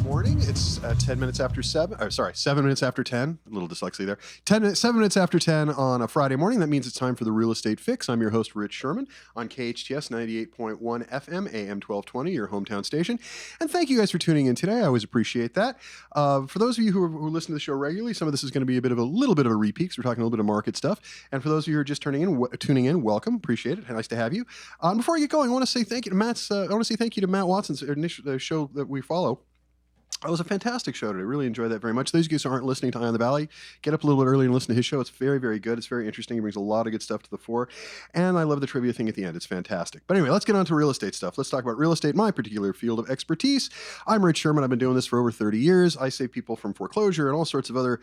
Morning. It's 10 minutes after 7. Or sorry, 7 minutes after 10. A little dyslexia there. 7 minutes after 10 on a Friday morning. That means it's time for the Real Estate Fix. I'm your host, Rich Szerman, on KHTS 98.1 FM, AM 1220, your hometown station. And thank you guys for tuning in today. I always appreciate that. For those of you who listen to the show regularly, some of this is going to be a little bit of a repeat because we're talking a little bit of market stuff. And for those of you who are just tuning in, welcome. Appreciate it. Nice to have you. Before I get going, I want to say thank you to Matt Watson's initial show that we follow. It was a fantastic show today. Really enjoyed that very much. Those of you who aren't listening to Eye on the Valley, get up a little bit early and listen to his show. It's very, very good. It's very interesting. He brings a lot of good stuff to the fore. And I love the trivia thing at the end. It's fantastic. But anyway, let's get on to real estate stuff. Let's talk about real estate, my particular field of expertise. I'm Rich Szerman. I've been doing this for over 30 years. I save people from foreclosure and all sorts of other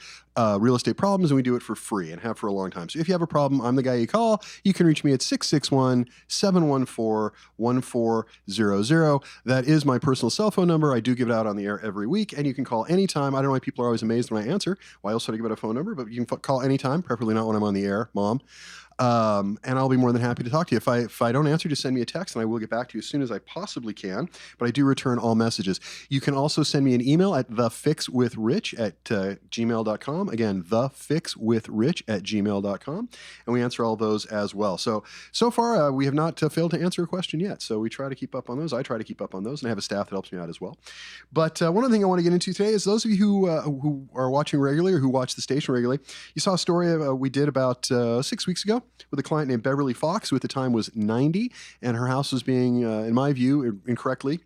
real estate problems, and we do it for free and have for a long time. So if you have a problem, I'm the guy you call. You can reach me at 661-714-1400. That is my personal cell phone number. I do give it out on the air every week, and you can call anytime. I don't know why people are always amazed when I answer. Why else would I give out a phone number? But you can call anytime, preferably not when I'm on the air, Mom. And I'll be more than happy to talk to you. If I don't answer, just send me a text and I will get back to you as soon as I possibly can. But I do return all messages. You can also send me an email at thefixwithrich@gmail.com. Again, thefixwithrich@gmail.com. And we answer all those as well. So far, we have not failed to answer a question yet. So we try to keep up on those. I try to keep up on those, and I have a staff that helps me out as well. But one other thing I want to get into today is those of you who are watching regularly or who watch the station regularly, you saw a story we did about 6 weeks ago with a client named Beverly Fox, who at the time was 90, and her house was being, in my view, incorrectly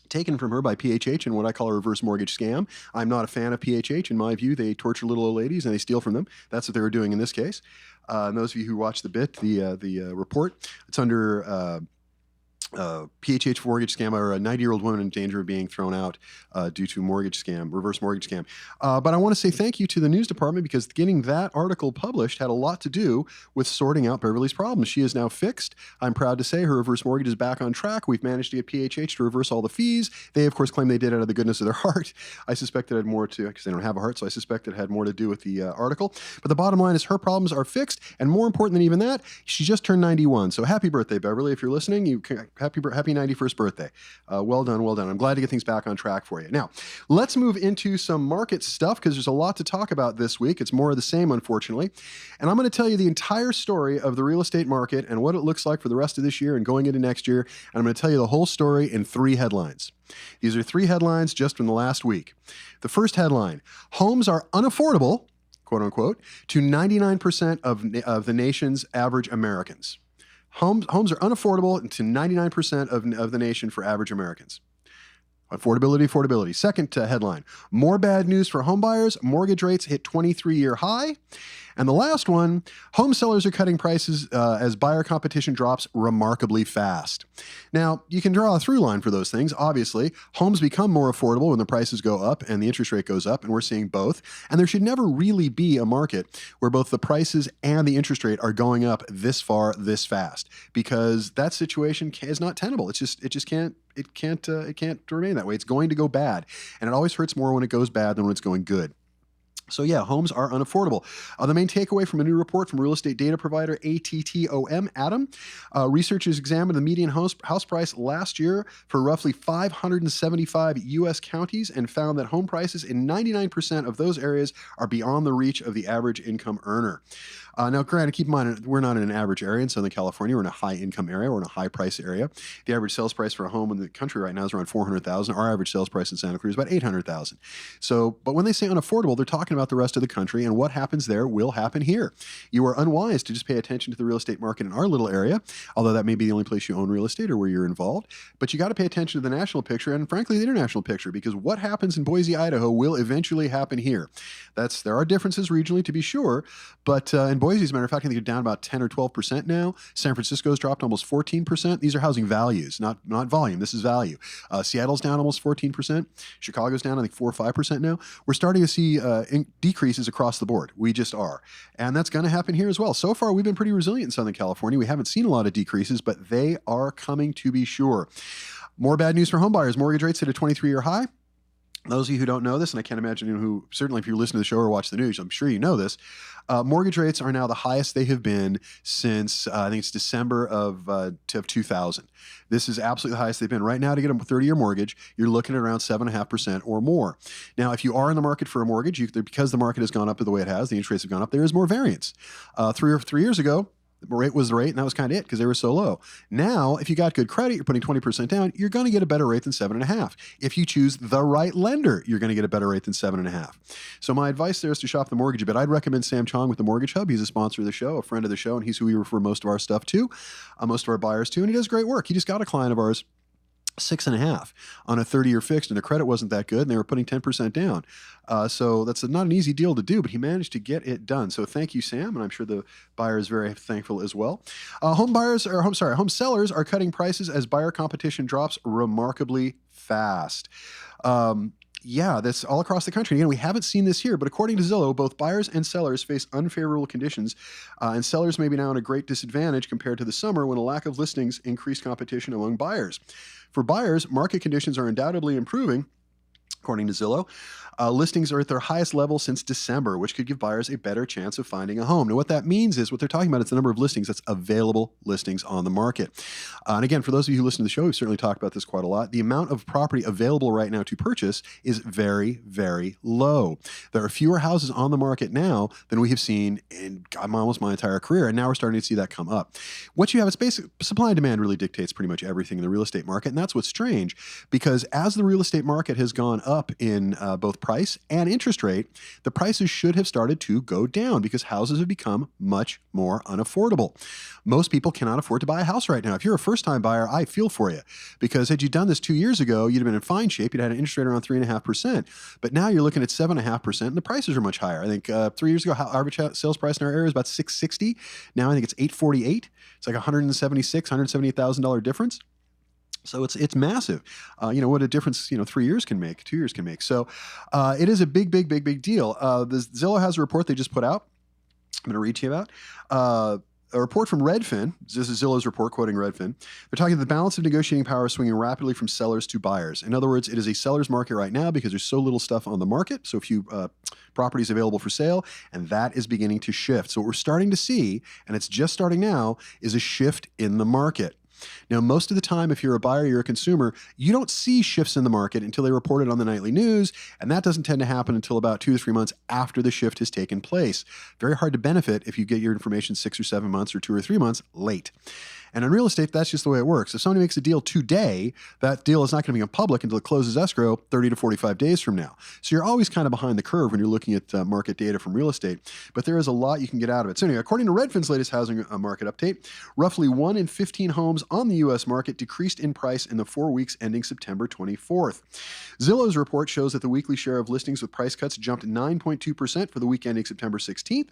taken from her by PHH in what I call a reverse mortgage scam. I'm not a fan of PHH. In my view, they torture little old ladies and they steal from them. That's what they were doing in this case. And those of you who watched the report, it's under PHH mortgage scam, or a 90-year-old woman in danger of being thrown out due to reverse mortgage scam. But I want to say thank you to the news department, because getting that article published had a lot to do with sorting out Beverly's problems. She is now fixed. I'm proud to say her reverse mortgage is back on track. We've managed to get PHH to reverse all the fees. They, of course, claim they did out of the goodness of their heart. I suspect it had more to, because they don't have a heart, so I suspect it had more to do with the article. But the bottom line is her problems are fixed, and more important than even that, she just turned 91. So happy birthday, Beverly. If you're listening, happy 91st birthday. Well done, well done. I'm glad to get things back on track for you. Now, let's move into some market stuff, because there's a lot to talk about this week. It's more of the same, unfortunately. And I'm going to tell you the entire story of the real estate market and what it looks like for the rest of this year and going into next year. And I'm going to tell you the whole story in 3 headlines. These are 3 headlines just from the last week. The first headline: homes are unaffordable, quote unquote, to 99% of the nation's average Americans. Homes are unaffordable to 99% of the nation for average Americans. Affordability. Second headline: more bad news for homebuyers. Mortgage rates hit 23-year high. And the last one: home sellers are cutting prices as buyer competition drops remarkably fast. Now, you can draw a through line for those things. Obviously, homes become more affordable when the prices go up and the interest rate goes up, and we're seeing both. And there should never really be a market where both the prices and the interest rate are going up this far, this fast, because that situation is not tenable. It just can't remain that way. It's going to go bad, and it always hurts more when it goes bad than when it's going good. So yeah, homes are unaffordable. The main takeaway from a new report from real estate data provider Adam, researchers examined the median house price last year for roughly 575 U.S. counties and found that home prices in 99% of those areas are beyond the reach of the average income earner. Now, granted, keep in mind, we're not in an average area in Southern California. We're in a high-income area. We're in a high-price area. The average sales price for a home in the country right now is around $400,000. Our average sales price in Santa Clarita is about $800,000. So, but when they say unaffordable, they're talking about the rest of the country, and what happens there will happen here. You are unwise to just pay attention to the real estate market in our little area, although that may be the only place you own real estate or where you're involved. But you got to pay attention to the national picture and, frankly, the international picture, because what happens in Boise, Idaho will eventually happen here. There are differences regionally, to be sure, but in Boise, as a matter of fact, I think they're down about 10 or 12% now. San Francisco's dropped almost 14%. These are housing values, not volume. This is value. Seattle's down almost 14%. Chicago's down, I think, 4 or 5% now. We're starting to see decreases across the board. We just are. And that's going to happen here as well. So far, we've been pretty resilient in Southern California. We haven't seen a lot of decreases, but they are coming, to be sure. More bad news for homebuyers. Mortgage rates hit a 23-year high. Those of you who don't know this, and I can't imagine who, certainly if you listen to the show or watch the news, I'm sure you know this, mortgage rates are now the highest they have been since, I think it's December of 2000. This is absolutely the highest they've been. Right now, to get a 30-year mortgage, you're looking at around 7.5% or more. Now, if you are in the market for a mortgage, because the market has gone up the way it has, the interest rates have gone up, there is more variance. 3 years ago, the rate was the rate, and that was kind of it because they were so low. Now, if you got good credit, you're putting 20% down, you're going to get a better rate than 7.5. If you choose the right lender, you're going to get a better rate than 7.5. So my advice there is to shop the mortgage a bit. I'd recommend Sam Chong with the Mortgage Hub. He's a sponsor of the show, a friend of the show, and he's who we refer most of our stuff to, most of our buyers to, and he does great work. He just got a client of ours 6.5 on a 30-year fixed, and their credit wasn't that good, and they were putting 10% down. So that's not an easy deal to do, but he managed to get it done. So thank you, Sam, and I'm sure the buyer is very thankful as well. Home sellers are cutting prices as buyer competition drops remarkably fast. Yeah, that's all across the country. Again, we haven't seen this here, but according to Zillow, both buyers and sellers face unfavorable conditions, and sellers may be now in a great disadvantage compared to the summer when a lack of listings increased competition among buyers. For buyers, market conditions are undoubtedly improving. According to Zillow, listings are at their highest level since December, which could give buyers a better chance of finding a home. Now, what that means is what they're talking about is the number of listings, that's available listings on the market. And again, for those of you who listen to the show, we've certainly talked about this quite a lot. The amount of property available right now to purchase is very, very low. There are fewer houses on the market now than we have seen in almost my entire career, and now we're starting to see that come up. What you have is basic supply and demand really dictates pretty much everything in the real estate market, and that's what's strange, because as the real estate market has gone up in both price and interest rate, the prices should have started to go down because houses have become much more unaffordable. Most people cannot afford to buy a house right now. If you're a first-time buyer, I feel for you, because had you done this 2 years ago, you'd have been in fine shape. You'd had an interest rate around 3.5%, but now you're looking at 7.5%, and the prices are much higher. I think 3 years ago, average sales price in our area was about $660. Now I think it's $848. It's like $178,000 difference. So it's massive. What a difference 3 years can make, 2 years can make. So it is a big deal. The Zillow has a report they just put out. I'm going to read to you about. A report from Redfin. This is Zillow's report quoting Redfin. They're talking the balance of negotiating power is swinging rapidly from sellers to buyers. In other words, it is a seller's market right now because there's so little stuff on the market, so few properties available for sale, and that is beginning to shift. So what we're starting to see, and it's just starting now, is a shift in the market. Now, most of the time, if you're a buyer, you're a consumer, you don't see shifts in the market until they report it on the nightly news, and that doesn't tend to happen until about 2 to 3 months after the shift has taken place. Very hard to benefit if you get your information 6 or 7 months or 2 or 3 months late. And in real estate, that's just the way it works. If somebody makes a deal today, that deal is not going to be public until it closes escrow 30 to 45 days from now. So you're always kind of behind the curve when you're looking at market data from real estate, but there is a lot you can get out of it. So anyway, according to Redfin's latest housing market update, roughly 1 in 15 homes on the U.S. market decreased in price in the 4 weeks ending September 24th. Zillow's report shows that the weekly share of listings with price cuts jumped 9.2% for the week ending September 16th.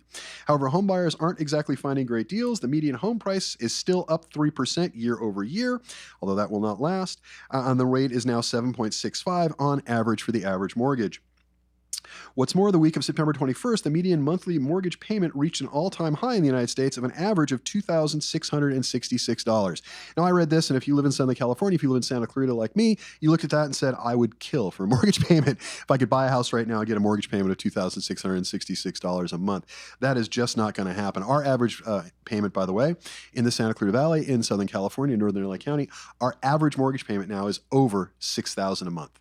However, home buyers aren't exactly finding great deals. The median home price is still up 3% year over year, although that will not last. And the rate is now 7.65 on average for the average mortgage. What's more, the week of September 21st, the median monthly mortgage payment reached an all-time high in the United States of an average of $2,666. Now, I read this, and if you live in Southern California, if you live in Santa Clarita like me, you looked at that and said, I would kill for a mortgage payment. If I could buy a house right now, I'd get a mortgage payment of $2,666 a month. That is just not going to happen. Our average payment, by the way, in the Santa Clarita Valley, in Southern California, Northern LA County, our average mortgage payment now is over $6,000 a month.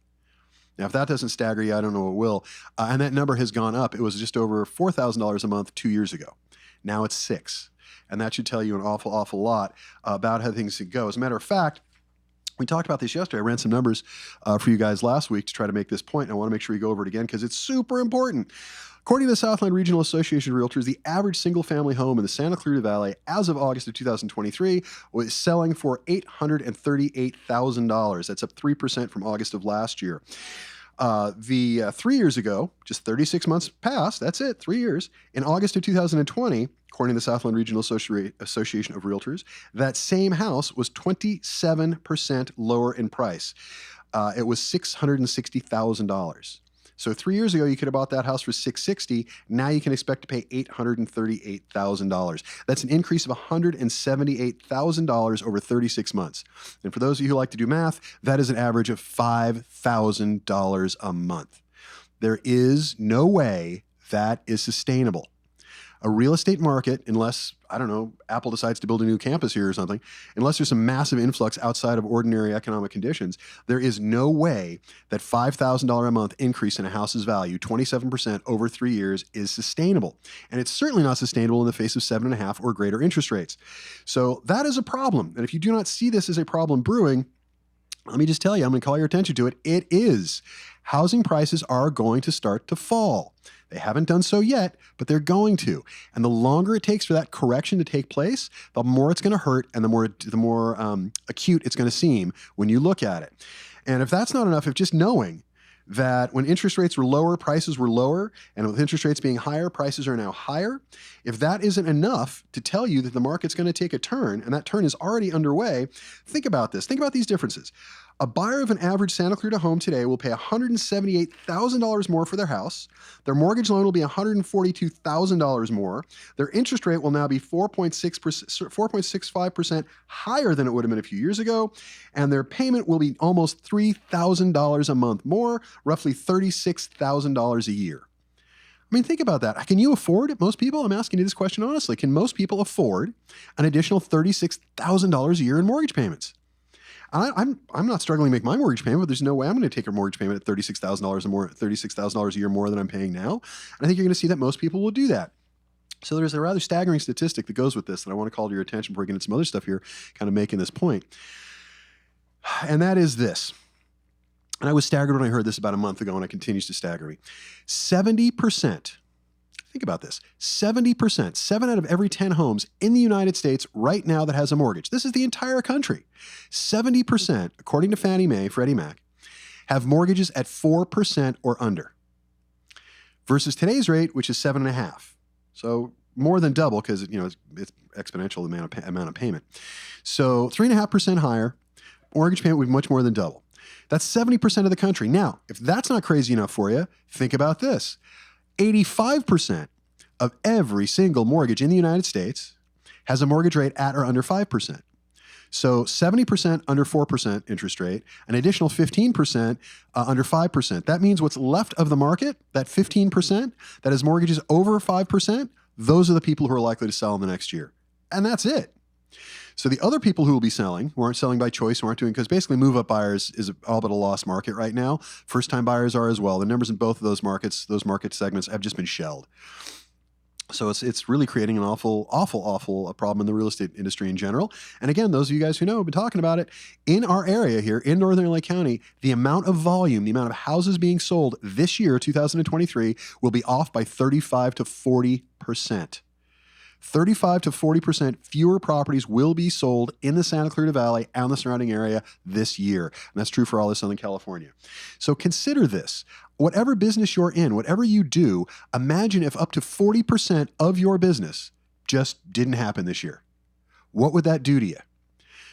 Now, if that doesn't stagger you, I don't know what will. And that number has gone up. It was just over $4,000 a month 2 years ago. Now it's $6,000. And that should tell you an awful lot about how things go. As a matter of fact, we talked about this yesterday. I ran some numbers for you guys last week to try to make this point. And I want to make sure we go over it again because it's super important. According to the Southland Regional Association of Realtors, the average single-family home in the Santa Clarita Valley as of August of 2023 was selling for $838,000. That's up 3% from August of last year. 3 years ago, just 36 months past, that's it, 3 years, in August of 2020, according to the Southland Regional Association of Realtors, that same house was 27% lower in price. It was $660,000. So 3 years ago, you could have bought that house for $660. Now you can expect to pay $838,000. That's an increase of $178,000 over 36 months. And for those of you who like to do math, that is an average of $5,000 a month. There is no way that is sustainable. A real estate market, unless, I don't know, Apple decides to build a new campus here or something, unless there's some massive influx outside of ordinary economic conditions, there is no way that $5,000 a month increase in a house's value, 27% over 3 years, is sustainable. And it's certainly not sustainable in the face of 7.5% or greater interest rates. So that is a problem. And if you do not see this as a problem brewing, let me just tell you, I'm going to call your attention to it. It is. Housing prices are going to start to fall. They haven't done so yet, but they're going to. And the longer it takes for that correction to take place, the more it's going to hurt and the more acute it's going to seem when you look at it. And if that's not enough, if just knowing that when interest rates were lower, prices were lower, and with interest rates being higher, prices are now higher, if that isn't enough to tell you that the market's going to take a turn, and that turn is already underway, think about this. Think about these differences. A buyer of an average Santa Clarita home today will pay $178,000 more for their house. Their mortgage loan will be $142,000 more. Their interest rate will now be 4.65% higher than it would have been a few years ago. And their payment will be almost $3,000 a month more, roughly $36,000 a year. I mean, think about that. Can you afford it? Most people, I'm asking you this question honestly, can most people afford an additional $36,000 a year in mortgage payments? I'm not struggling to make my mortgage payment, but there's no way I'm going to take a mortgage payment at $36,000 a year more than I'm paying now. And I think you're going to see that most people will do that. So there's a rather staggering statistic that goes with this that I want to call to your attention before we get into some other stuff here, kind of making this point. And that is this. And I was staggered when I heard this about a month ago, and it continues to stagger me. 70%. Think about this. 70%, 7 out of every 10 homes in the United States right now that has a mortgage. This is the entire country. 70%, according to Fannie Mae, Freddie Mac, have mortgages at 4% or under. Versus today's rate, which is 7.5%. So more than double because it's exponential the amount of payment. So 3.5% higher, mortgage payment would be much more than double. That's 70% of the country. Now, if that's not crazy enough for you, think about this. 85% of every single mortgage in the United States has a mortgage rate at or under 5%. So 70% under 4% interest rate, an additional 15% under 5%. That means what's left of the market, that 15% that has mortgages over 5%, those are the people who are likely to sell in the next year. And that's it. So the other people who will be selling, who aren't selling by choice, who aren't doing, because basically move-up buyers is all but a lost market right now. First-time buyers are as well. The numbers in both of those market segments have just been shelled. So it's really creating an awful problem in the real estate industry in general. And again, those of you guys who know have been talking about it, in our area here in Northern LA County, the amount of volume, the amount of houses being sold this year, 2023, will be off by 35 to 40%. 35 to 40% fewer properties will be sold in the Santa Clarita Valley and the surrounding area this year. And that's true for all of Southern California. So consider this. Whatever business you're in, whatever you do, imagine if up to 40% of your business just didn't happen this year. What would that do to you?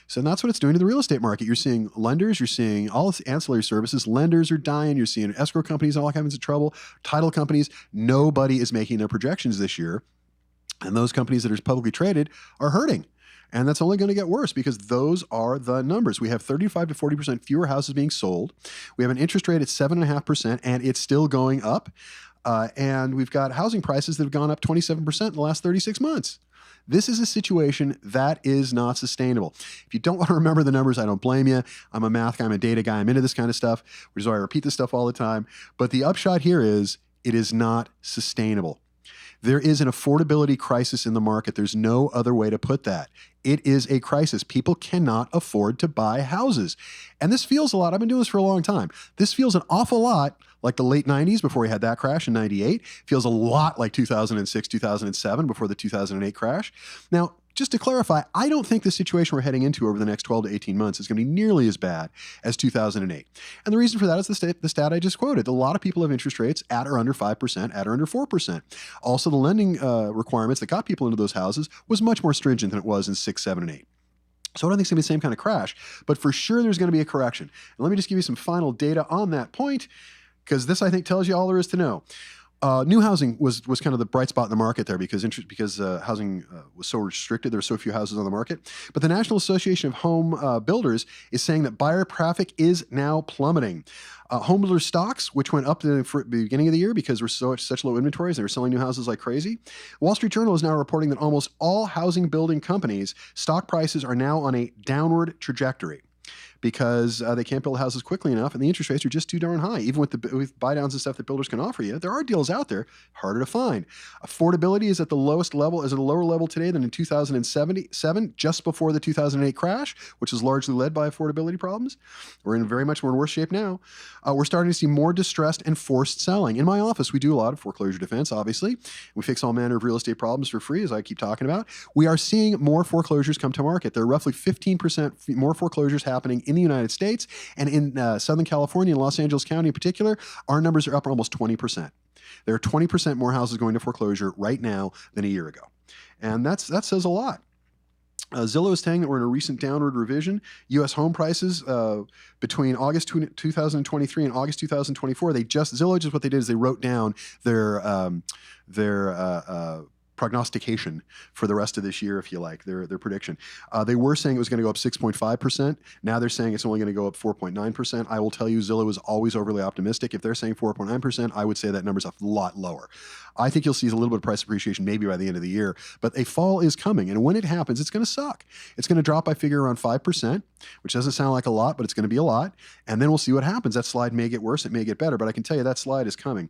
So that's what it's doing to the real estate market. You're seeing lenders, you're seeing all this ancillary services. Lenders are dying. You're seeing escrow companies, all kinds of trouble, title companies. Nobody is making their projections this year. And those companies that are publicly traded are hurting. And that's only going to get worse because those are the numbers. We have 35 to 40% fewer houses being sold. We have an interest rate at 7.5%, and it's still going up. And we've got housing prices that have gone up 27% in the last 36 months. This is a situation that is not sustainable. If you don't want to remember the numbers, I don't blame you. I'm a math guy. I'm a data guy. I'm into this kind of stuff, which is why I repeat this stuff all the time. But the upshot here is it is not sustainable. There is an affordability crisis in the market. There's no other way to put that. It is a crisis. People cannot afford to buy houses. And this feels a lot. I've been doing this for a long time. This feels an awful lot like the late 90s before we had that crash in 98. Feels a lot like 2006, 2007 before the 2008 crash. Now, just to clarify, I don't think the situation we're heading into over the next 12 to 18 months is going to be nearly as bad as 2008. And the reason for that is the stat I just quoted. A lot of people have interest rates at or under 5%, at or under 4%. Also, the lending requirements that got people into those houses was much more stringent than it was in 6, 7, and 8. So I don't think it's going to be the same kind of crash, but for sure there's going to be a correction. And let me just give you some final data on that point. because this, I think, tells you all there is to know. New housing was kind of the bright spot in the market there because housing was so restricted. There were so few houses on the market. But the National Association of Home Builders is saying that buyer traffic is now plummeting. Home builder stocks, which went up in the beginning of the year because there were such low inventories, they were selling new houses like crazy. Wall Street Journal is now reporting that almost all housing building companies' stock prices are now on a downward trajectory, because they can't build houses quickly enough, and the interest rates are just too darn high. Even with buy downs and stuff that builders can offer you, there are deals out there, harder to find. Affordability is at the lowest level, is at a lower level today than in 2007, just before the 2008 crash, which is largely led by affordability problems. We're in worse shape now. We're starting to see more distressed and forced selling. In my office, we do a lot of foreclosure defense, obviously. We fix all manner of real estate problems for free, as I keep talking about. We are seeing more foreclosures come to market. There are roughly 15% more foreclosures happening in the United States, and in Southern California and Los Angeles County in particular, our numbers are up almost 20%. There are 20% more houses going to foreclosure right now than a year ago, and that says a lot. Zillow is saying that we're in a recent downward revision. U.S. home prices between August 2023 and August 2024, Zillow just what they did is they wrote down their prognostication for the rest of this year, if you like, their prediction. They were saying it was going to go up 6.5%. Now they're saying it's only going to go up 4.9%. I will tell you, Zillow is always overly optimistic. If they're saying 4.9%, I would say that number's a lot lower. I think you'll see a little bit of price appreciation maybe by the end of the year, but a fall is coming. And when it happens, it's going to suck. It's going to drop, I figure, around 5%, which doesn't sound like a lot, but it's going to be a lot. And then we'll see what happens. That slide may get worse. It may get better, but I can tell you that slide is coming.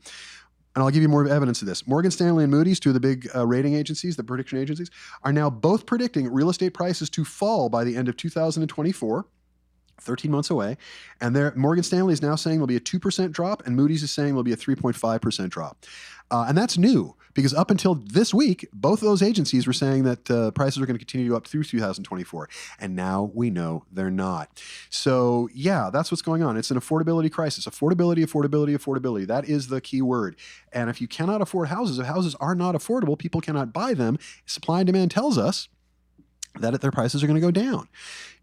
And I'll give you more evidence of this. Morgan Stanley and Moody's, two of the big rating agencies, the prediction agencies, are now both predicting real estate prices to fall by the end of 2024, 13 months away. And Morgan Stanley is now saying there'll be a 2% drop, and Moody's is saying there'll be a 3.5% drop. And that's new, because up until this week, both of those agencies were saying that prices are going to continue to go up through 2024. And now we know they're not. So yeah, that's what's going on. It's an affordability crisis. Affordability, affordability, affordability. That is the key word. And if you cannot afford houses, if houses are not affordable, people cannot buy them. Supply and demand tells us that their prices are going to go down.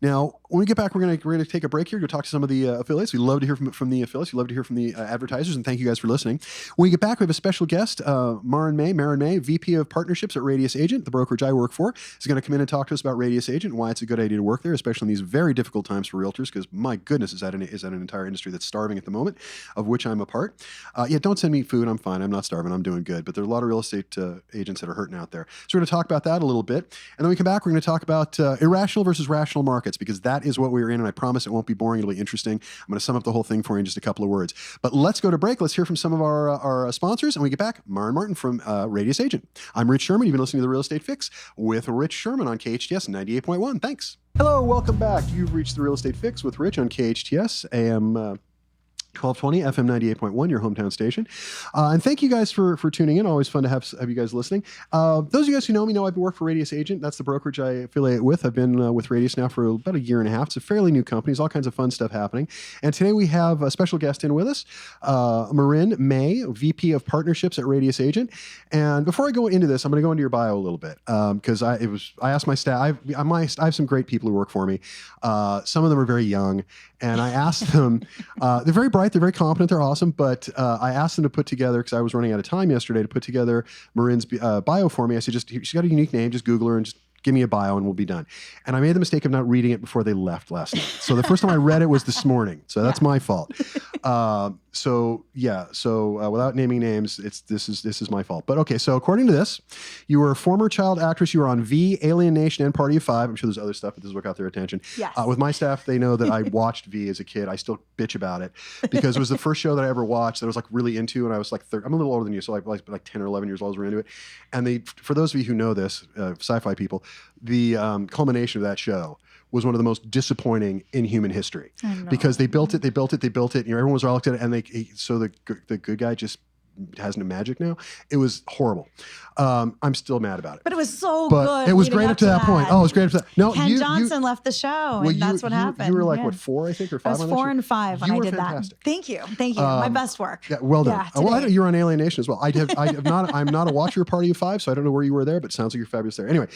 Now, when we get back, we're going to take a break here to talk to some of the affiliates. We love to hear from the affiliates. We love to hear from the advertisers, and thank you guys for listening. When we get back, we have a special guest, Marin May, VP of Partnerships at Radius Agent, the brokerage I work for, is going to come in and talk to us about Radius Agent and why it's a good idea to work there, especially in these very difficult times for realtors, because my goodness, is that an entire industry that's starving at the moment, of which I'm a part. Yeah, don't send me food. I'm fine. I'm not starving. I'm doing good. But there are a lot of real estate agents that are hurting out there. So we're going to talk about that a little bit. And then we come back, we're going to talk about irrational versus rational markets, because that is what we're in, and I promise it won't be boring. It'll be interesting. I'm going to sum up the whole thing for you in just a couple of words. But let's go to break. Let's hear from some of our sponsors, and when we get back, Marin Martin from Radius Agent. I'm Rich Szerman. You've been listening to The Real Estate Fix with Rich Szerman on KHTS 98.1. Thanks. Hello, welcome back. You've reached The Real Estate Fix with Rich on KHTS, AM 1220, FM 98.1, your hometown station. And thank you guys for tuning in. Always fun to have you guys listening. Those of you guys who know me know I've worked for Radius Agent. That's the brokerage I affiliate with. I've been with Radius now for about a year and a half. It's a fairly new company. There's all kinds of fun stuff happening. And today we have a special guest in with us, Marin May, VP of Partnerships at Radius Agent. And before I go into this, I'm going to go into your bio a little bit, because I asked my staff. I have some great people who work for me. Some of them are very young, and I asked them. They're very bright. They're very competent. They're awesome. But I asked them to put together, because I was running out of time yesterday, to put together Marin's bio for me. I said, she's got a unique name. Just Google her and just give me a bio and we'll be done. And I made the mistake of not reading it before they left last night. So the first time I read it was this morning. So that's my fault. So without naming names, this is my fault. But okay, so according to this, you were a former child actress. You were on V, Alien Nation, and Party of Five. I'm sure there's other stuff, but this is what got their attention. Yes. With my staff, they know that I watched V as a kid. I still bitch about it because it was the first show that I ever watched that I was like really into, and I was like I'm a little older than you, so like 10 or 11 years old, I was into it. And for those of you who know this, sci-fi people, the culmination of that show was one of the most disappointing in human history, because they built it. Everyone was all looked at it, and the good guy just has no magic now. It was horrible. I'm still mad about it. But it was so but good. It was great up to that point. Oh, it was great up to that. No, Ken Johnson left the show, and that's what happened. You were like, what, 4, I think, or 5 I was on 4 that and 5 when I did fantastic. that. Thank you. My best work. Yeah, well done. Yeah, I know you were on Alien Nation as well. I'm not a watcher of Party of Five, so I don't know where you were there, but it sounds like you're fabulous there. Anyway,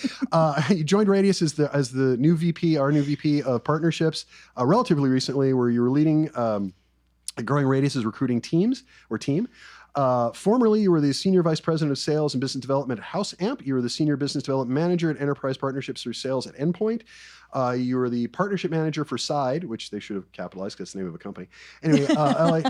you joined Radius as the new VP, our new VP of Partnerships, relatively recently, where you were leading Growing Radius's recruiting team. Formerly, you were the Senior Vice President of Sales and Business Development at House Amp. You were the Senior Business Development Manager at Enterprise Partnerships through Sales at Endpoint. You were the Partnership Manager for Side, which they should have capitalized because it's the name of a company. Anyway, LA...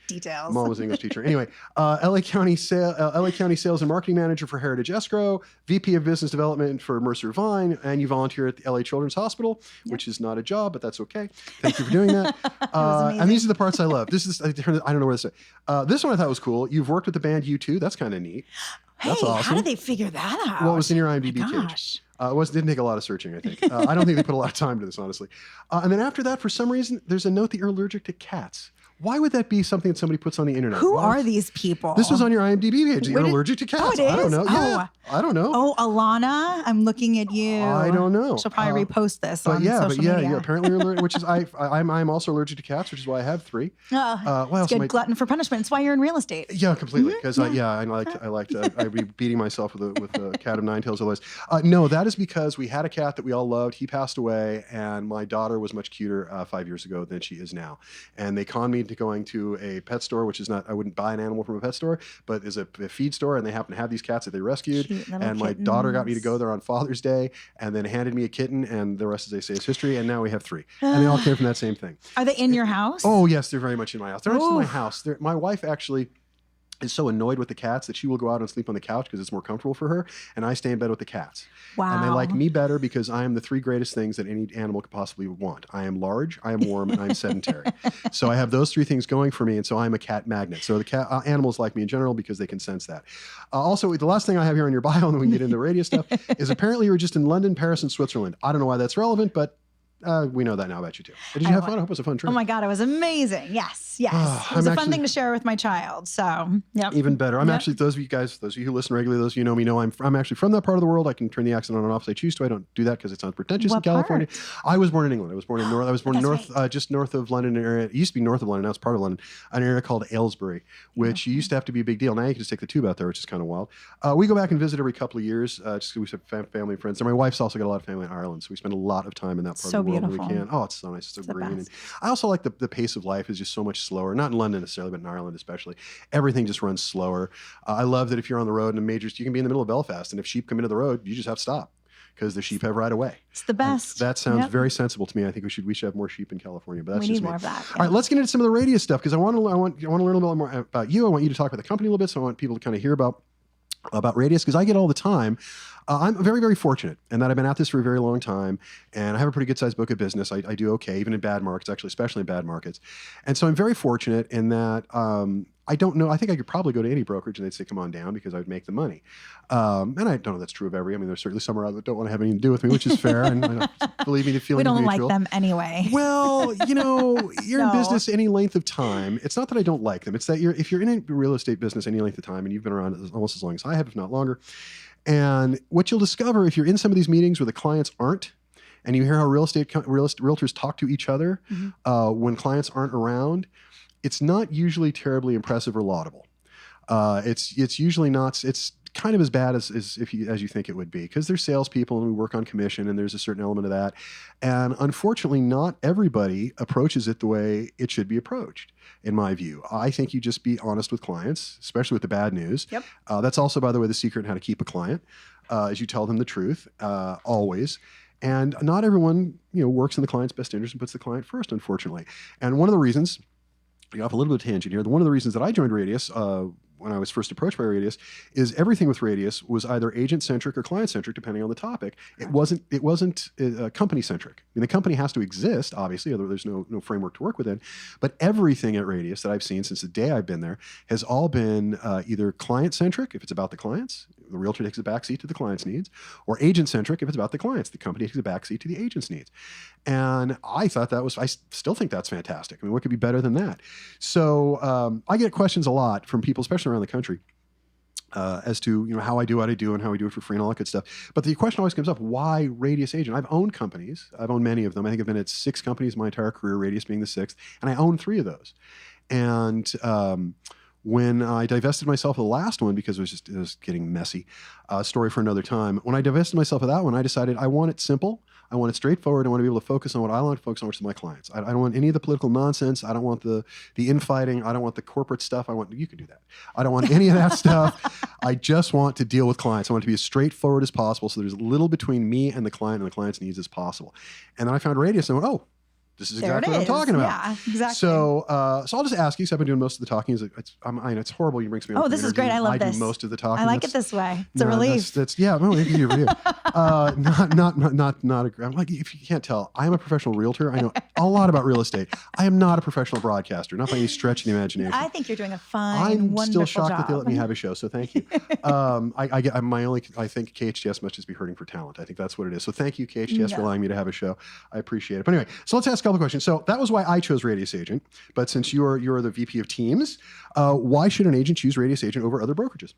Details. Mom was an English teacher. Anyway, LA County Sales and Marketing Manager for Heritage Escrow, VP of Business Development for Mercer Vine, and you volunteer at the LA Children's Hospital, which is not a job, but that's okay. Thank you for doing that. And these are the parts I love. I don't know where to say. This one I thought was cool. You've worked with the band U2. That's kind of neat. That's awesome. How did they figure that out? Well, it was in your IMDb page. Didn't take a lot of searching, I think. I don't think they put a lot of time to this, honestly. And then after that, for some reason, there's a note that you're allergic to cats. Why would that be something that somebody puts on the internet? Who are these people? This was on your IMDb page. You're allergic to cats. Oh, it is? I don't know. Yeah, I don't know. Oh, Alana, I'm looking at you. I don't know. She'll probably repost this on social media. Yeah. Apparently, you're allergic. Which is I'm also allergic to cats, which is why I have 3. It's good glutton for punishment. It's why you're in real estate. Yeah, completely. Because I'd be beating myself with a cat of 9 tails otherwise. No, that is because we had a cat that we all loved. He passed away, and my daughter was much cuter 5 years ago than she is now. And they conned me into going to a pet store, which is not, I wouldn't buy an animal from a pet store, but is a feed store, and they happen to have these cats that they rescued. And my daughter got me to go there on Father's Day and then handed me a kitten, and the rest, as they say, is history. And now we have 3. And they all came from that same thing. Are they in your house? Oh, yes, they're very much in my house. They're not just in my house. My wife actually is so annoyed with the cats that she will go out and sleep on the couch because it's more comfortable for her, and I stay in bed with the cats. Wow. And they like me better because I am the 3 greatest things that any animal could possibly want. I am large, I am warm, and I'm sedentary. So I have those 3 things going for me, and so I'm a cat magnet. So the animals like me in general because they can sense that. Also, the last thing I have here on your bio, and then we can get into radio stuff, is apparently you were just in London, Paris, and Switzerland. I don't know why that's relevant, but we know that now about you too. Did you have fun? I hope it was a fun trip. Oh my God, it was amazing. Yes. It was a fun thing to share with my child. So, yep. Even better. I'm actually, those of you who listen regularly, those of you who know me know I'm actually from that part of the world. I can turn the accent on and off if I choose to. I don't do that because it sounds pretentious in California. Part? I was born in England. I was born in just north of London, an area. It used to be north of London. Now it's part of London. An area called Aylesbury, which used to have to be a big deal. Now you can just take the tube out there, which is kind of wild. We go back and visit every couple of years, just because we have family and friends. And my wife's also got a lot of family in Ireland, so we spend a lot of time in that part of the world when we can. Oh, it's so nice. It's so green. And I also like the pace of life is just so much slower. Not in London necessarily, but in Ireland especially. Everything just runs slower. I love that if you're on the road in a major, you can be in the middle of Belfast, and if sheep come into the road, you just have to stop because the sheep have right away. It's the best. And that sounds very sensible to me. I think we should have more sheep in California, but that's we just need me. more of that. Yeah. All right, let's get into some of the radius stuff because I want to learn a little bit more about you. I want you to talk about the company a little bit, so I want people to kind of hear about Radius because I get all the time. I'm very, very fortunate in that I've been at this for a very long time, and I have a pretty good-sized book of business. I do okay, even in bad markets, actually, especially in bad markets. And so I'm very fortunate in that I don't know. I think I could probably go to any brokerage and they'd say, come on down because I would make the money. And I don't know if that's true of every. I mean, there's certainly some around that don't want to have anything to do with me, which is fair. And I don't believe me, the feeling we don't mutual. like them anyway. Well, you're in business any length of time. It's not that I don't like them. It's that if you're in a real estate business any length of time, and you've been around almost as long as I have, if not longer, and what you'll discover if you're in some of these meetings where the clients aren't, and you hear how realtors talk to each other when clients aren't around, it's not usually terribly impressive or laudable. It's usually not. It's kind of as bad as you think it would be because there's salespeople and we work on commission and there's a certain element of that. And unfortunately, not everybody approaches it the way it should be approached, in my view. I think you just be honest with clients, especially with the bad news. Yep. That's also, by the way, the secret in how to keep a client, is you tell them the truth, always. And not everyone, works in the client's best interest and puts the client first, unfortunately. And one of the reasons, off a little bit of tangent here, one of the reasons that I joined Radius, when I was first approached by Radius, is everything with Radius was either agent-centric or client-centric, depending on the topic. It wasn't company-centric. I mean, the company has to exist, obviously, although there's no framework to work within. But everything at Radius that I've seen since the day I've been there has all been either client-centric, if it's about the clients, the realtor takes a backseat to the client's needs, or agent-centric, if it's about the clients, the company takes a backseat to the agent's needs. And I thought I still think that's fantastic. I mean, what could be better than that? So I get questions a lot from people, especially around the country, as to how I do what I do and how we do it for free and all that good stuff. But the question always comes up: why Radius Agent? I've owned companies. I've owned many of them. I think I've been at 6 companies my entire career, Radius being the 6th, and I own 3 of those. And when I divested myself of the last one because it was getting messy, story for another time. When I divested myself of that one, I decided I want it simple. I want it straightforward. I want to be able to focus on what I want to focus on, which is my clients. I don't want any of the political nonsense. I don't want the infighting. I don't want the corporate stuff. You can do that. I don't want any of that stuff. I just want to deal with clients. I want it to be as straightforward as possible, so there's little between me and the client's needs as possible. And then I found Radius and I went, oh, this is exactly what I'm talking about. Yeah, exactly. So I'll just ask you, because I've been doing most of the talking. I know it's horrible. You bring me. Oh, this is great. I love this. I do most of the talking. I like it this way. It's a relief. Yeah. No, it's easier for you. Not a. I'm like, if you can't tell, I am a professional realtor. I know a lot about real estate. I am not a professional broadcaster. Not by any stretch of the imagination. I think you're doing a fine, I'm wonderful still shocked job. that they let me have a show. So thank you. I think KHTS must just be hurting for talent. I think that's what it is. So thank you, KHTS, for allowing me to have a show. I appreciate it. But anyway, so let's ask a couple of questions. So that was why I chose Radius Agent. But since you're the VP of teams, why should an agent choose Radius Agent over other brokerages?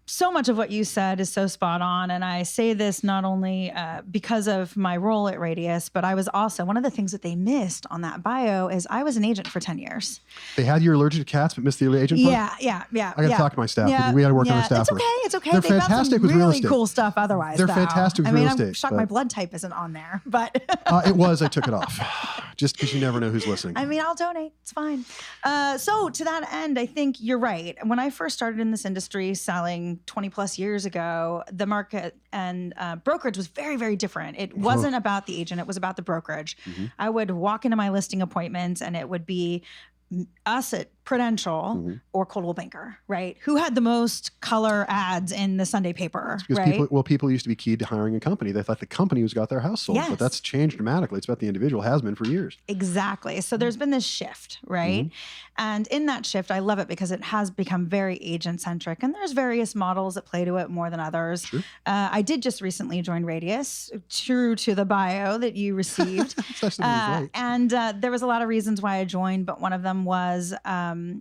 So much of what you said is so spot on. And I say this not only because of my role at Radius, but I was also, one of the things that they missed on that bio is I was an agent for 10 years. They had you allergic to cats, but missed the agent part? Yeah. I got to talk to my staff. We got to work on our staff. It's okay. They're They've fantastic got some with real really estate. cool stuff otherwise. They're fantastic with real estate. I'm shocked my blood type isn't on there, but. It was. I took it off. Just because you never know who's listening. I mean, I'll donate. It's fine. So to that end, I think you're right. When I first started in this industry selling 20 plus years ago, the market and brokerage was very, very different. It wasn't about the agent. It was about the brokerage. Mm-hmm. I would walk into my listing appointments and it would be us at Prudential or Coldwell Banker, right? Who had the most color ads in the Sunday paper, right? People used to be keyed to hiring a company. They thought the company was got their house sold, but that's changed dramatically. It's about the individual, has been for years. Exactly. So there's been this shift, right? And in that shift, I love it because it has become very agent-centric, and there's various models that play to it more than others. Sure. I did just recently join Radius, true to the bio that you received. And there was a lot of reasons why I joined, but one of them was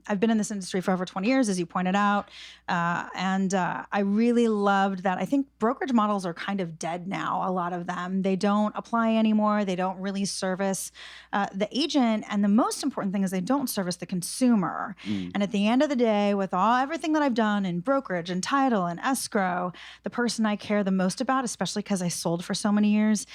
I've been in this industry for over 20 years, as you pointed out, and I really loved that. I think brokerage models are kind of dead now, a lot of them. They don't apply anymore. They don't really service the agent, and the most important thing is they don't service the consumer. And at the end of the day, with everything that I've done in brokerage and title and escrow, the person I care the most about, especially because I sold for so many years,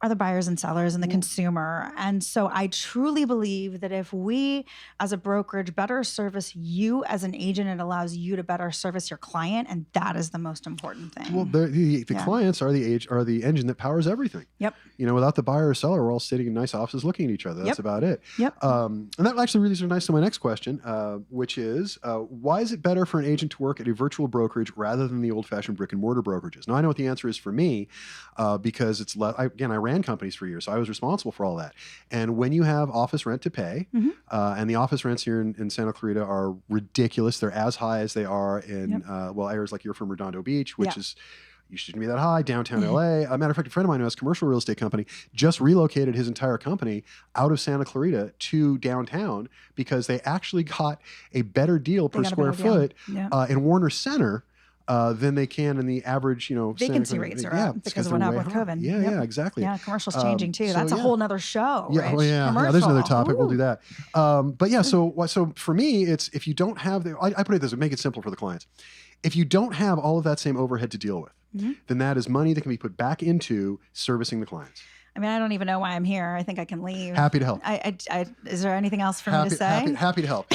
are the buyers and sellers and the consumer. And so I truly believe that if we, as a brokerage, better service you as an agent, it allows you to better service your client, and that is the most important thing. Well, the clients are the engine that powers everything. Yep. Without the buyer or seller, we're all sitting in nice offices looking at each other. That's about it. Yep. And that actually really is nice to my next question, which is, why is it better for an agent to work at a virtual brokerage rather than the old-fashioned brick-and-mortar brokerages? Now, I know what the answer is for me, because it's I ran companies for years, so I was responsible for all that. And when you have office rent to pay, and the office rents here in Santa Clarita are ridiculous. They're as high as they are in areas like you're from Redondo Beach, which is, you shouldn't be that high, downtown LA. A matter of fact, a friend of mine who has a commercial real estate company just relocated his entire company out of Santa Clarita to downtown because they actually got a better deal per square foot in Warner Center than they can in the average, vacancy rates are up because of what happened with COVID. Yeah, exactly. Yeah, commercial's changing too. That's a whole nother show. Yeah, there's another topic. We'll do that. So for me, it's if you don't have I put it this way, make it simple for the clients. If you don't have all of that same overhead to deal with, then that is money that can be put back into servicing the clients. I mean, I don't even know why I'm here. I think I can leave. Happy to help. Is there anything else for me to say? Happy to help.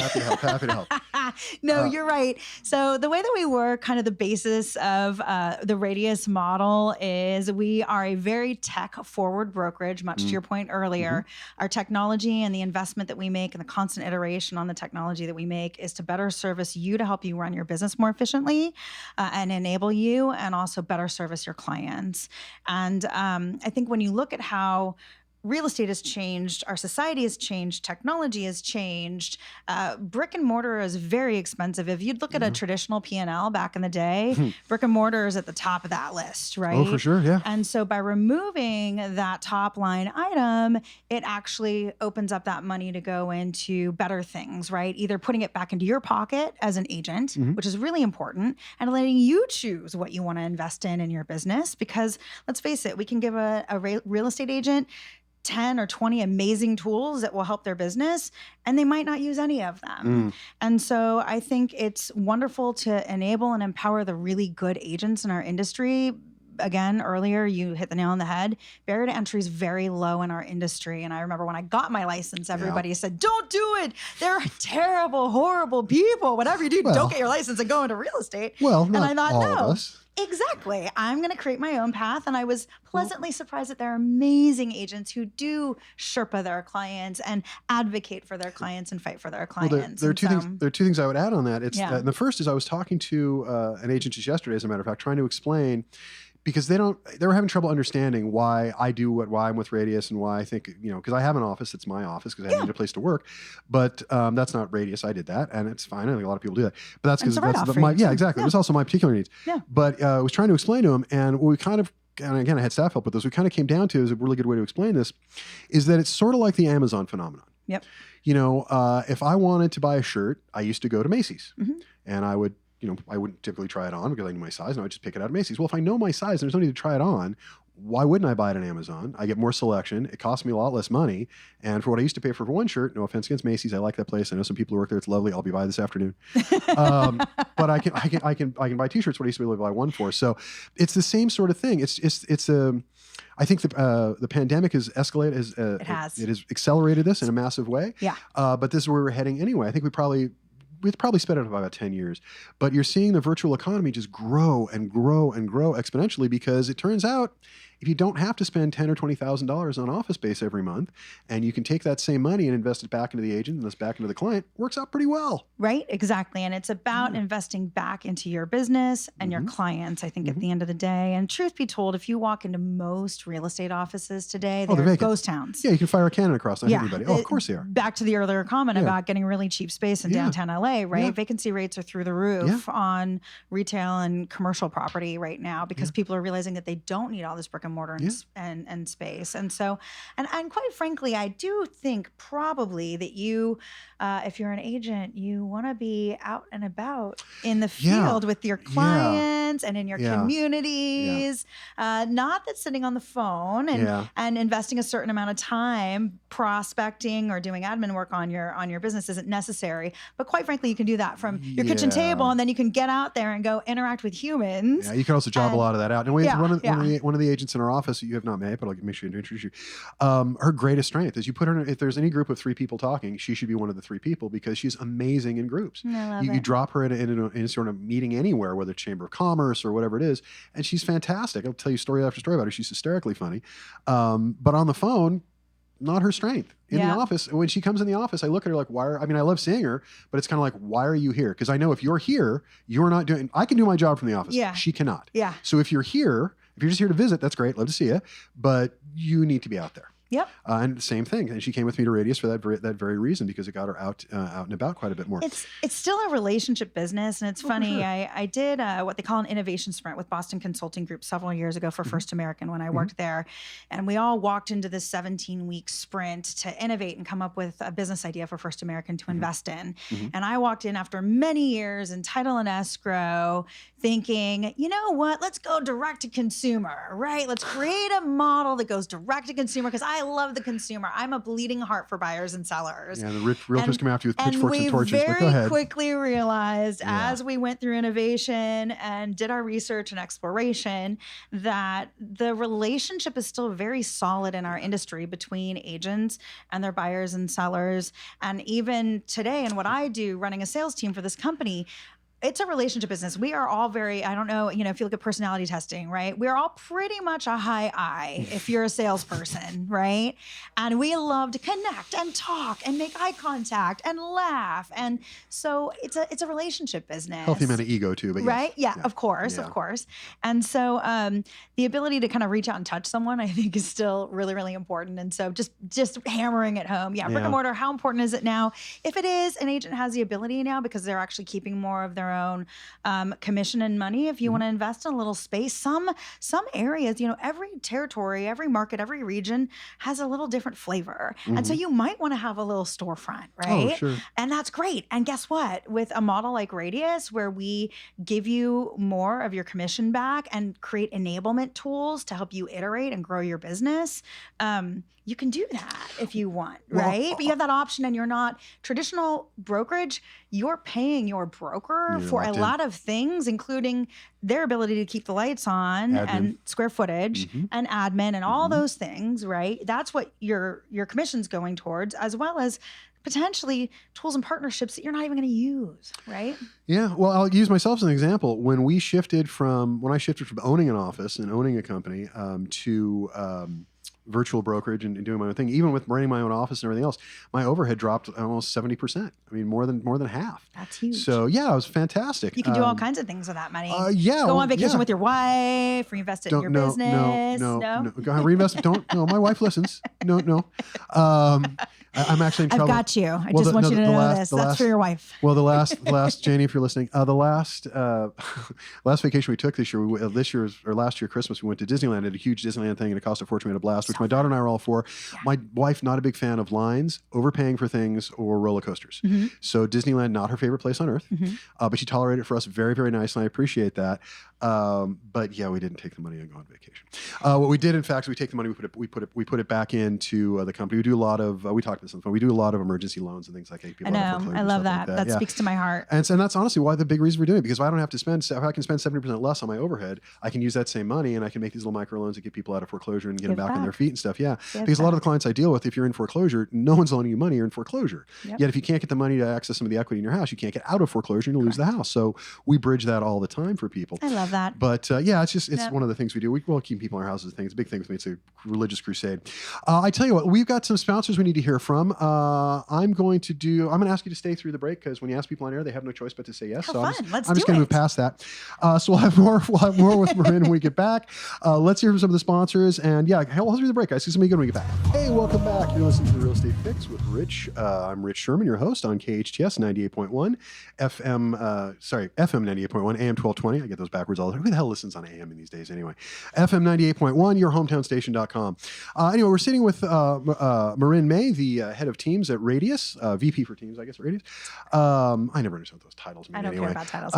No, you're right. So the way that we work, kind of the basis of the Radius model is we are a very tech-forward brokerage, much to your point earlier. Our technology and the investment that we make and the constant iteration on the technology that we make is to better service you, to help you run your business more efficiently and enable you, and also better service your clients. And I think when you look at how real estate has changed, our society has changed, technology has changed. Brick and mortar is very expensive. If you'd look at a traditional P&L back in the day, brick and mortar is at the top of that list, right? Oh, for sure, yeah. And so by removing that top line item, it actually opens up that money to go into better things, right? Either putting it back into your pocket as an agent, which is really important, and letting you choose what you want to invest in your business. Because let's face it, we can give a real estate agent 10 or 20 amazing tools that will help their business, and they might not use any of them. And so I think it's wonderful to enable and empower the really good agents in our industry, again, earlier you hit the nail on the head. Barrier to entry is very low in our industry. And I remember when I got my license, everybody said, don't do it. They're terrible, horrible people. Whatever you do, don't get your license and go into real estate. Well, and I thought, all no. of us. Exactly. I'm going to create my own path. And I was pleasantly surprised that there are amazing agents who do Sherpa their clients and advocate for their clients and fight for their clients. Well, there are two things. There are two things I would add on that. It's and the first is I was talking to an agent just yesterday, as a matter of fact, trying to explain, because they were having trouble understanding why I do why I'm with Radius and why I think, because I have an office. It's my office because I need a place to work, but that's not Radius. I did that and it's fine. I think a lot of people do that, but that's because exactly. It was also my particular needs. Yeah. But I was trying to explain to him, and what we kind of, and again, I had staff help with this. We kind of came down to, is a really good way to explain this, is that it's sort of like the Amazon phenomenon. Yep. If I wanted to buy a shirt, I used to go to Macy's, and I would, I wouldn't typically try it on because I knew my size, and I would just pick it out of Macy's. Well, if I know my size, there's no need to try it on. Why wouldn't I buy it on Amazon? I get more selection. It costs me a lot less money. And for what I used to pay for one shirt, no offense against Macy's, I like that place. I know some people who work there. It's lovely. I'll be by this afternoon. But I can buy T-shirts what I used to be able to buy one for. So it's the same sort of thing. I think the pandemic has escalated. It has accelerated this in a massive way. Yeah. But this is where we're heading anyway. I think we'd probably sped it up about 10 years, but you're seeing the virtual economy just grow and grow and grow exponentially, because it turns out if you don't have to spend $10,000 or $20,000 on office space every month, and you can take that same money and invest it back into the agent and thus back into the client, works out pretty well. Right, exactly. And it's about investing back into your business and your clients, I think, at the end of the day. And truth be told, if you walk into most real estate offices today, they're ghost towns. Yeah, you can fire a cannon across on everybody. Of course they are. Back to the earlier comment about getting really cheap space in downtown LA, right? Yeah. Vacancy rates are through the roof on retail and commercial property right now, because people are realizing that they don't need all this brick and mortar and space. And so, and quite frankly, I do think probably that you, if you're an agent, you want to be out and about in the field with your clients and in your communities. Not that sitting on the phone and investing a certain amount of time prospecting or doing admin work on your business isn't necessary. But quite frankly, you can do that from your kitchen table, and then you can get out there and go interact with humans. Yeah, you can also job a lot of that out. And one of the agents in our office that you have not met, but I'll make sure to introduce you. Her greatest strength is you put her in, if there's any group of 3 people talking, she should be one of the 3 people, because she's amazing in groups. You drop her in a sort of meeting anywhere, whether it's Chamber of Commerce or whatever it is, and she's fantastic. I'll tell you story after story about her. She's hysterically funny. But on the phone, not her strength. In the office, when she comes in the office, I look at her like, I love seeing her, but it's kind of like, why are you here? Because I know if you're here, you're not doing, I can do my job from the office. Yeah. She cannot. Yeah. So if you're here, if you're just here to visit, that's great. Love to see you. But you need to be out there. Yep. And the same thing. And she came with me to Radius for that very reason, because it got her out and about quite a bit more. It's still a relationship business. And it's funny. Sure. I did what they call an innovation sprint with Boston Consulting Group several years ago for First American when I worked there. And we all walked into this 17-week sprint to innovate and come up with a business idea for First American to invest in. And I walked in after many years in title and escrow thinking, you know what, let's go direct to consumer, right? Let's create a model that goes direct to consumer, because I love the consumer. I'm a bleeding heart for buyers and sellers. Yeah, the realtors come after you with pitchforks and torches. And we very quickly realized as we went through innovation and did our research and exploration that the relationship is still very solid in our industry between agents and their buyers and sellers. And even today, in what I do, running a sales team for this company, it's a relationship business. We are all very, I don't know, if you look at personality testing, right? We're all pretty much a high I if you're a salesperson, right? And we love to connect and talk and make eye contact and laugh. And so it's a relationship business. Healthy amount of ego too, but right? Yeah, of course. And so the ability to kind of reach out and touch someone, I think, is still really, really important. And so just hammering it home. Yeah, brick and mortar, how important is it now? If it is, an agent has the ability now, because they're actually keeping more of their own commission and money. If you want to invest in a little space, some areas, every territory, every market, every region has a little different flavor. And so you might want to have a little storefront, right? Oh, sure. And that's great. And guess what? With a model like Radius, where we give you more of your commission back and create enablement tools to help you iterate and grow your business, you can do that if you want, right? But you have that option, and you're not traditional brokerage. You're paying your broker you're for a locked in. lot of things, including their ability to keep the lights on Admin. and square footage and admin and all those things, right? That's what your commission's going towards, as well as potentially tools and partnerships that you're not even going to use, right? Yeah. Well, I'll use myself as an example. When I shifted from owning an office and owning a company to virtual brokerage and doing my own thing, even with running my own office and everything else, my overhead dropped almost 70%. I mean, more than half. That's huge. So yeah, it was fantastic. You can do all kinds of things with that money. Yeah. Go on vacation with your wife, reinvest it in your business. No. Go ahead, reinvest. No, my wife listens. No. I'm actually in trouble. I've got you. I just want you to know this. That's for your wife. Well, the last Janie, if you're listening, the last vacation we took this year, last year Christmas, we went to Disneyland. Did a huge Disneyland thing, and it cost a fortune. We had a blast, which my daughter and I were all for. Yeah. My wife, not a big fan of lines, overpaying for things, or roller coasters. So Disneyland, not her favorite place on earth, but she tolerated it for us very, very nice, and I appreciate that. But yeah, we didn't take the money and go on vacation. What we did, in fact, is we take the money, we put it back into the company. We do a lot of, we talked about this on the phone. We do a lot of emergency loans and things like that. I know. I love that. That speaks to my heart. And that's honestly why the big reason we're doing it, because if I don't have to spend, if I can spend 70% less on my overhead, I can use that same money and I can make these little micro loans that get people out of foreclosure and get them back on their feet and stuff. Yeah. Because a lot of the clients I deal with, if you're in foreclosure, no one's loaning you money, you're in foreclosure. Yet if you can't get the money to access some of the equity in your house, you can't get out of foreclosure and you'll lose the house. So we bridge that all the time for people. I love that. But yeah, it's one of the things we do. We will keep people in our houses. It's a big thing with me. It's a religious crusade. I tell you what, we've got some sponsors we need to hear from. I'm going to ask you to stay through the break, because when you ask people on air, they have no choice but to say yes. How so fun. I'm just going to move past that. So we'll have more with Marin when we get back. Let's hear from some of the sponsors. And yeah, we'll through the break, guys. It's going to be good when we get back. Hey, welcome back. You're listening to The Real Estate Fix with Rich. I'm Rich Szerman, your host on KHTS 98.1 FM 98.1 AM 1220. I get those backwards all the time. Who the hell listens on AM in these days anyway? FM 98.1, your hometownstation.com. Anyway, we're sitting with Marin May, the head of teams at Radius, VP for teams, I guess, at Radius. I never understand what those titles mean. I don't care about titles.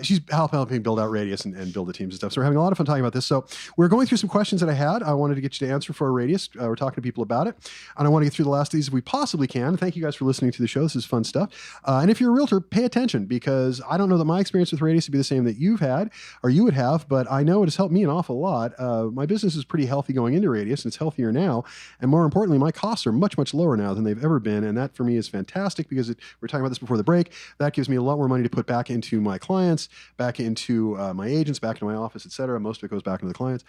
She's helping build out Radius and build the teams and stuff. So we're having a lot of fun talking about this. So we're going through some questions that I had. I wanted to get you to answer for Radius. We're talking to people about it. And I want to get through the last of these if we possibly can. Thank you guys for listening to the show. This is fun stuff. And if you're a realtor, pay attention, because I don't know that my experience with Radius would be the same that you've had or you would have, but I know it has helped me an awful lot. My business is pretty healthy going into Radius, and it's healthier now. And more importantly, my costs are much, much lower now than they've ever been. And that for me is fantastic, because we're talking about this before the break. That gives me a lot more money to put back into my clients, back into my agents, back into my office, et cetera. Most of it goes back into the clients.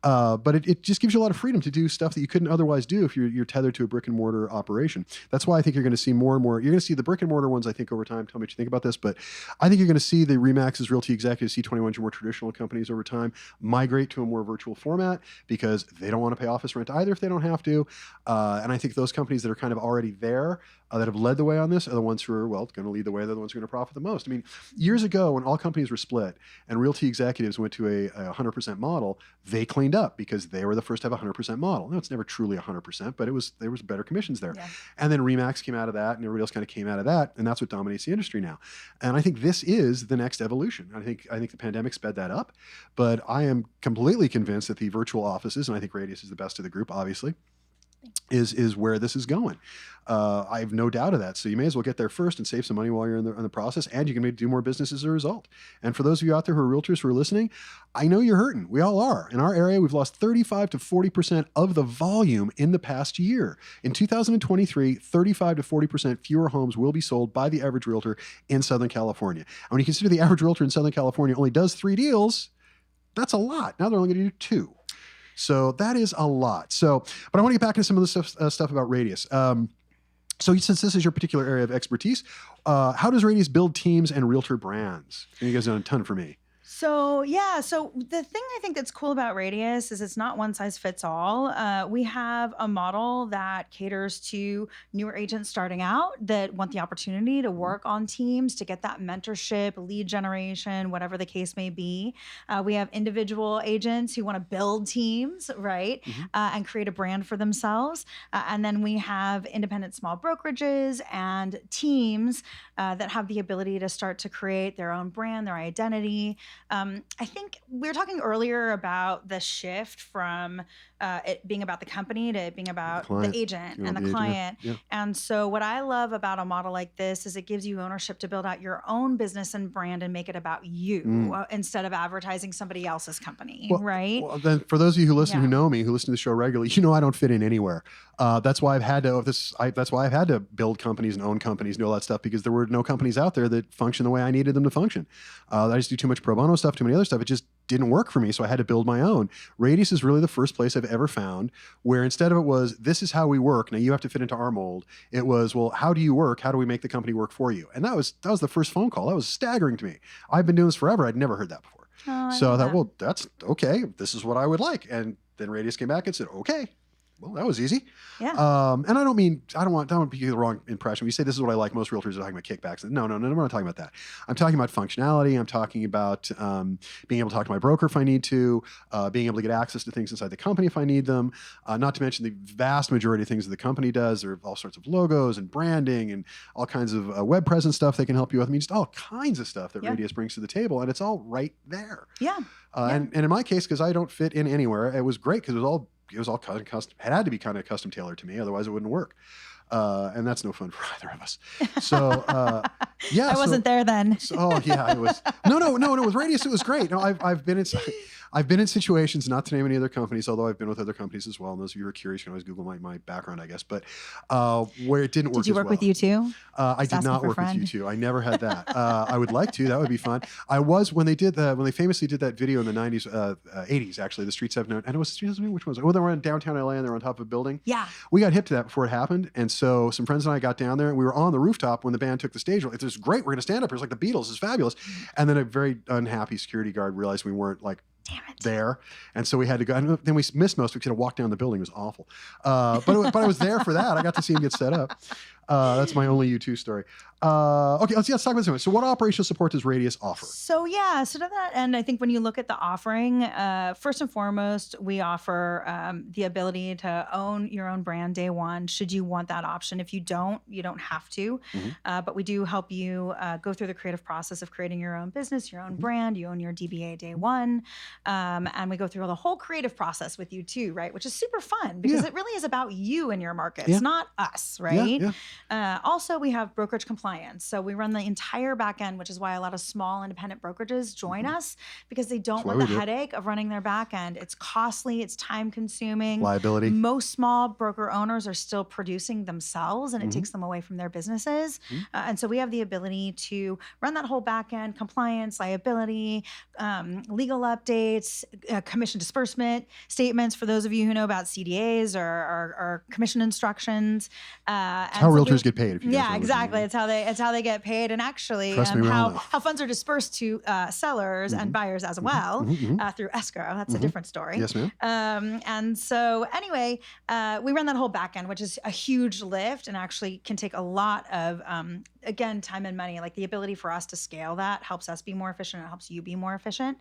But it just gives you a lot of freedom to do stuff that you couldn't otherwise do if you're tethered to a brick and mortar operation. That's why I think you're going to see more and more. You're going to see the brick and mortar ones, I think, over time. Tell me what you think about this. But I think you're going to see the Remaxes, Realty Executives, C21s, your more traditional companies over time migrate to a more virtual format, because they don't want to pay office rent either if they don't have to. And I think those companies that are kind of already there, that have led the way on this, are the ones who are, going to lead the way. They're the ones who are going to profit the most. I mean, years ago, when all companies were split and Realty Executives went to a 100% model, they cleaned up because they were the first to have a 100% model. No, it's never truly 100%, but there was better commissions there. Yeah. And then Remax came out of that, and everybody else kind of came out of that, and that's what dominates the industry now. And I think this is the next evolution. I think the pandemic sped that up, but I am completely convinced that the virtual offices, and I think Radius is the best of the group, obviously, is where this is going. I have no doubt of that. So you may as well get there first and save some money while you're in the process, and you can maybe do more business as a result. And for those of you out there who are realtors who are listening, I know you're hurting. We all are. In our area, we've lost 35 to 40% of the volume in the past year. In 2023, 35 to 40% fewer homes will be sold by the average realtor in Southern California. And when you consider the average realtor in Southern California only does 3 deals, that's a lot. Now they're only going to do 2. So that is a lot. So, but I want to get back into some of the stuff about Radius. So since this is your particular area of expertise, how does Radius build teams and realtor brands? And you guys have done a ton for me. So the thing I think that's cool about Radius is it's not one size fits all. We have a model that caters to newer agents starting out that want the opportunity to work on teams, to get that mentorship, lead generation, whatever the case may be. We have individual agents who want to build teams, right, and create a brand for themselves. And then we have independent small brokerages and teams that have the ability to start to create their own brand, their identity, I think we were talking earlier about the shift from it being about the company to it being about the agent and the client. Yeah. And so what I love about a model like this is it gives you ownership to build out your own business and brand and make it about you instead of advertising somebody else's company, right? Well, then for those of you who listen, who know me, who listen to the show regularly, I don't fit in anywhere. That's why I've had to that's why I've had to build companies and own companies and all that stuff, because there were no companies out there that function the way I needed them to function. I just do too much pro bono stuff, too many other stuff. It just didn't work for me, so I had to build my own. Radius is really the first place I've ever found where instead of it was, this is how we work, now you have to fit into our mold, it was, well, how do you work? How do we make the company work for you? And that was the first phone call. That was staggering to me. I've been doing this forever. I'd never heard that before. So I thought, well, that's okay. This is what I would like. And then Radius came back and said, okay. Well, that was easy. Yeah. And I don't want to give you the wrong impression. When you say this is what I like, most realtors are talking about kickbacks. No, I'm not talking about that. I'm talking about functionality. I'm talking about being able to talk to my broker if I need to, being able to get access to things inside the company if I need them. Not to mention the vast majority of things that the company does. There are all sorts of logos and branding and all kinds of web presence stuff they can help you with. I mean, just all kinds of stuff that Radius brings to the table, and it's all right there. Yeah. And in my case, because I don't fit in anywhere, it was great because it was all kind of custom. It had to be kind of custom tailored to me, otherwise it wouldn't work. And that's no fun for either of us. So yeah, I wasn't there then. It was no. With Radius, it was great. No, I've been in situations, not to name any other companies, although I've been with other companies as well. And those of you who are curious, you can always Google my background, I guess. But where it didn't work. Did you work with you too? I did not work with you too. I never had that. I would like to. That would be fun. I was when they famously did that video in the 90s, 80s actually. The Streets Have No. And it was the Streets Have No. Which one was it? Oh, they were in downtown LA and they were on top of a building. Yeah. We got hip to that before it happened, and so some friends and I got down there, and we were on the rooftop when the band took the stage. Like, this is great. We're going to stand up here. It's like the Beatles. It's fabulous. And then a very unhappy security guard realized we weren't there, and so we had to go. And then we missed most. We had to walk down the building. It was awful. But I was there for that. I got to see him get set up. That's my only U2 story. Okay, let's talk about this. So what operational support does Radius offer? So to that end, I think when you look at the offering, first and foremost, we offer the ability to own your own brand day one, should you want that option. If you don't have to. But we do help you go through the creative process of creating your own business, your own brand. You own your DBA day one. And we go through the whole creative process with you too, right? Which is super fun because it really is about you and your market. It's not us, right? Also, we have brokerage compliance. So we run the entire back end, which is why a lot of small independent brokerages join us, because they don't want the headache of running their back end. It's costly, it's time consuming. Liability. Most small broker owners are still producing themselves, and it takes them away from their businesses. And so we have the ability to run that whole back end, compliance, liability, legal updates, commission disbursement statements for those of you who know about CDAs or commission instructions. It's how realtors get paid. If you exactly. It's how they get paid, and actually how funds are dispersed to sellers and buyers as well through escrow. That's a different story. Yes, ma'am. And so anyway, we run that whole back end, which is a huge lift and actually can take a lot of again, time and money. Like, the ability for us to scale that helps us be more efficient. It helps you be more efficient.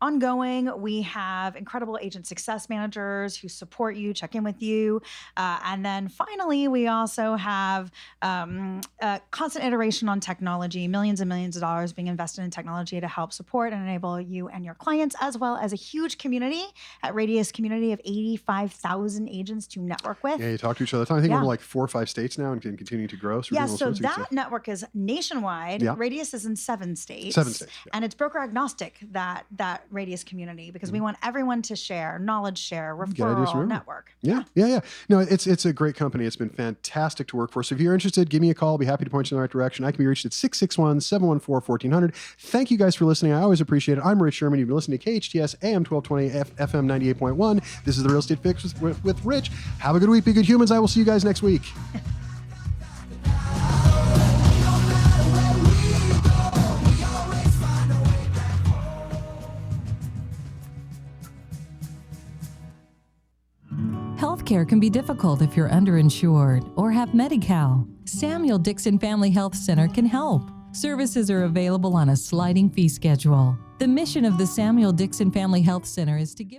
Ongoing, we have incredible agent success managers who support you, check in with you. And then finally, we also have constant iteration on technology, millions and millions of dollars being invested in technology to help support and enable you and your clients, as well as a huge community at Radius community of 85,000 agents to network with. Yeah, you talk to each other. I think we're like 4 or 5 states now and continuing to grow. So that network is nationwide. Radius is in 7 states. 7 states. Yeah. And it's broker agnostic, that Radius community, because we want everyone to share, knowledge share, referral, network. Yeah. No, it's a great company. It's been fantastic to work for. So if you're interested, give me a call. I'll be happy to point you in the right direction. I can be reached at 661-714-1400. Thank you guys for listening. I always appreciate it. I'm Rich Szerman. You've been listening to KHTS AM 1220 FM 98.1. This is the Real Estate Fix with Rich. Have a good week. Be good humans. I will see you guys next week. Healthcare can be difficult if you're underinsured or have Medi-Cal. Samuel Dixon Family Health Center can help. Services are available on a sliding fee schedule. The mission of the Samuel Dixon Family Health Center is to give